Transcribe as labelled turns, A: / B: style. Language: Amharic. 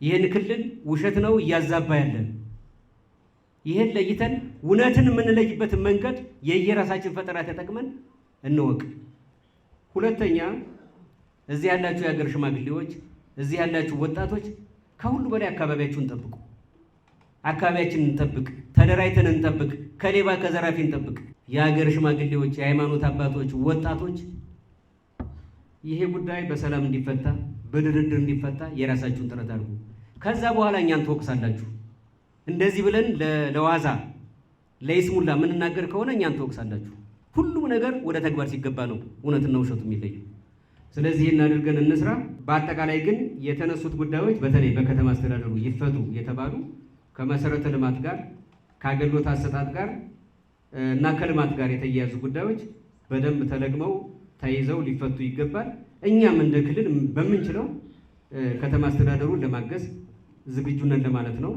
A: ይህን ክልል ውሸት ነው እያዛባ ያለን። ይህን ለይተን እውነትን የምንለይበትን መንገድ የየራሳችን ፈጠራ ተጠቅመን እንወቅ። ሁለተኛ እዚህ ያላችሁ የሀገር ሽማግሌዎች፣ እዚህ ያላችሁ ወጣቶች ከሁሉ በላይ አካባቢያችሁን ጠብቁ። አካባቢያችንን እንጠብቅ፣ ተደራጅተን እንጠብቅ፣ ከሌባ ከዘራፊ እንጠብቅ። የሀገር ሽማግሌዎች፣ የሃይማኖት አባቶች፣ ወጣቶች ይሄ ጉዳይ በሰላም እንዲፈታ በድርድር እንዲፈታ የራሳችሁን ጥረት አድርጉ። ከዛ በኋላ እኛን ትወቅሳላችሁ። እንደዚህ ብለን ለዋዛ ለይስሙላ የምንናገር ከሆነ እኛን ትወቅሳላችሁ። ሁሉም ነገር ወደ ተግባር ሲገባ ነው እውነትና ውሸቱ የሚለዩ። ስለዚህ ይህን አድርገን እንስራ። በአጠቃላይ ግን የተነሱት ጉዳዮች በተለይ በከተማ አስተዳደሩ ይፈቱ የተባሉ ከመሰረተ ልማት ጋር ከአገልግሎት አሰጣጥ ጋር እና ከልማት ጋር የተያያዙ ጉዳዮች በደንብ ተለግመው ተይዘው ሊፈቱ ይገባል። እኛም እንደ ክልል በምንችለው ከተማ አስተዳደሩን ለማገዝ ዝግጁ ነን ለማለት ነው።